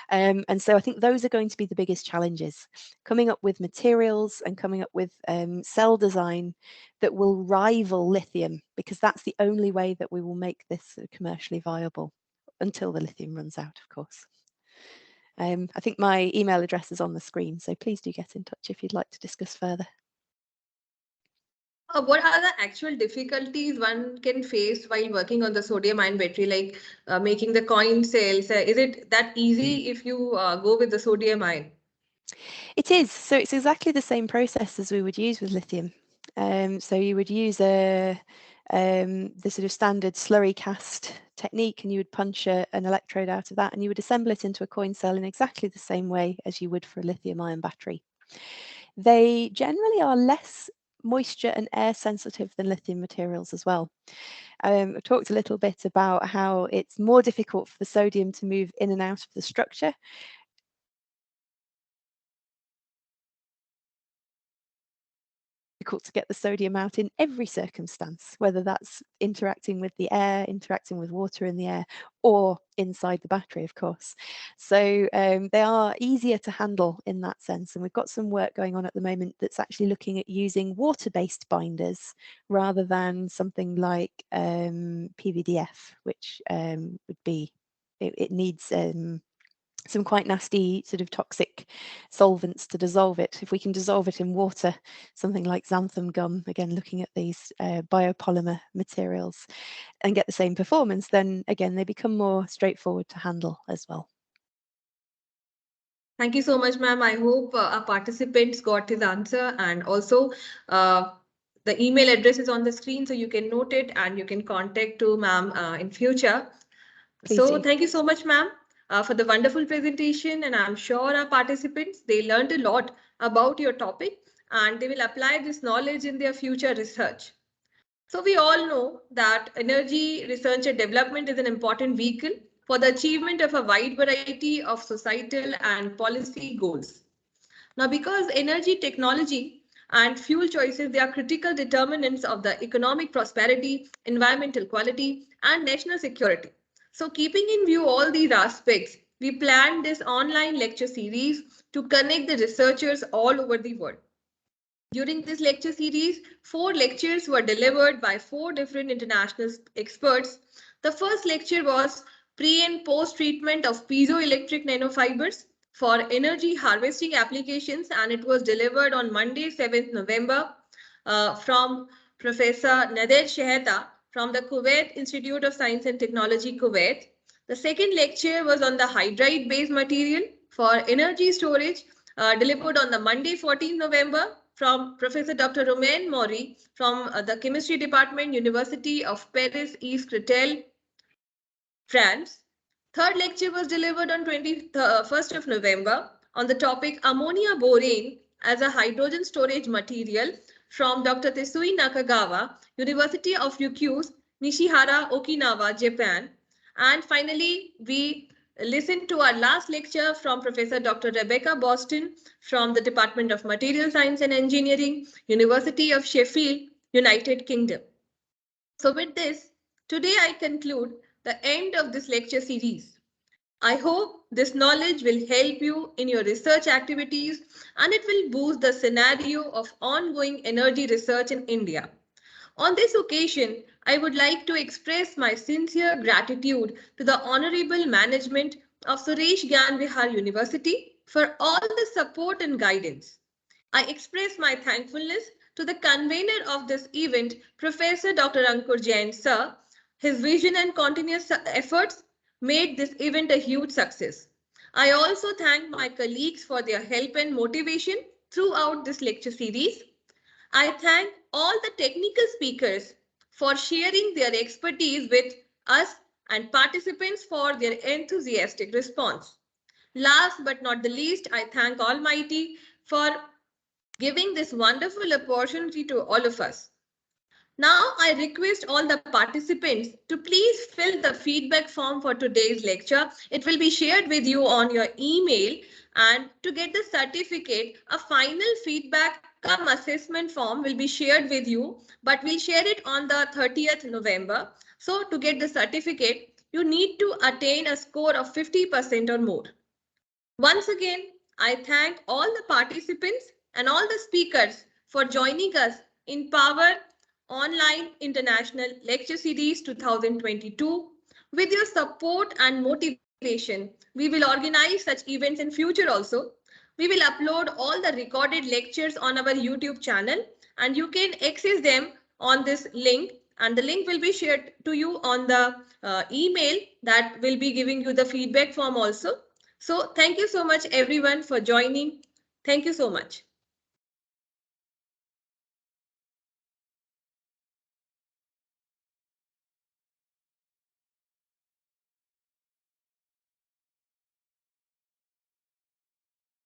And so I think those are going to be the biggest challenges, coming up with materials and coming up with cell design that will rival lithium, because that's the only way that we will make this commercially viable, until the lithium runs out, of course. I think my email address is on the screen, so please do get in touch if you'd like to discuss further. What are the actual difficulties one can face while working on the sodium ion battery, like making the coin cells? Is it that easy if you go with the sodium ion? It is. So it's exactly the same process as we would use with lithium. So you would use the sort of standard slurry cast technique, and you would punch an electrode out of that, and you would assemble it into a coin cell in exactly the same way as you would for a lithium ion battery. They generally are less moisture and air sensitive than lithium materials as well. I've talked a little bit about how it's more difficult for the sodium to move in and out of the structure. Difficult to get the sodium out in every circumstance, whether that's interacting with the air, interacting with water in the air, or inside the battery, of course. So they are easier to handle in that sense. And we've got some work going on at the moment that's actually looking at using water-based binders rather than something like PVDF, which would be, it needs some quite nasty sort of toxic solvents to dissolve it. If we can dissolve it in water, something like xanthan gum, again looking at these biopolymer materials, and get the same performance, then again they become more straightforward to handle as well. Thank you so much, ma'am. I hope our participants got his answer, and also the email address is on the screen, so you can note it and you can contact to ma'am in future. Please So do. thank you so much, ma'am, for the wonderful presentation, and I'm sure our participants, they learned a lot about your topic and they will apply this knowledge in their future research. So we all know that energy research and development is an important vehicle for the achievement of a wide variety of societal and policy goals. Now, because energy technology and fuel choices, they are critical determinants of the economic prosperity, environmental quality, and national security. So keeping in view all these aspects, we planned this online lecture series to connect the researchers all over the world. During this lecture series, 4 lectures were delivered by 4 different international experts. The first lecture was pre and post treatment of piezoelectric nanofibers for energy harvesting applications, and it was delivered on Monday, 7th November from Professor Nader Sheheta from the Kuwait Institute of Science and Technology, Kuwait. The second lecture was on the hydride-based material for energy storage, delivered on the Monday, 14th November from Professor Dr. Romain Maury from the Chemistry Department, University of Paris, East Cretel, France. Third lecture was delivered on 21st of November on the topic ammonia borane as a hydrogen storage material from Dr. Tesui Nakagawa, University of Ryukyu, Nishihara, Okinawa, Japan. And finally, we listened to our last lecture from Professor Dr. Rebecca Boston from the Department of Material Science and Engineering, University of Sheffield, United Kingdom. So with this, today I conclude the end of this lecture series. I hope this knowledge will help you in your research activities and it will boost the scenario of ongoing energy research in India. On this occasion, I would like to express my sincere gratitude to the Honorable Management of Suresh Gyan Vihar University for all the support and guidance. I express my thankfulness to the convener of this event, Professor Dr. Ankur Jain Sir. His vision and continuous efforts made this event a huge success. I also thank my colleagues for their help and motivation throughout this lecture series. I thank all the technical speakers for sharing their expertise with us and participants for their enthusiastic response. Last but not the least, I thank Almighty for giving this wonderful opportunity to all of us. Now, I request all the participants to please fill the feedback form for today's lecture. It will be shared with you on your email, and to get the certificate, a final feedback come assessment form will be shared with you, but we'll share it on the 30th November. So to get the certificate, you need to attain a score of 50% or more. Once again, I thank all the participants and all the speakers for joining us in Power Online International Lecture Series 2022. With your support and motivation, we will organize such events in future also. We will upload all the recorded lectures on our YouTube channel and you can access them on this link, and the link will be shared to you on the email that will be giving you the feedback form also. So thank you so much everyone for joining. Thank you so much.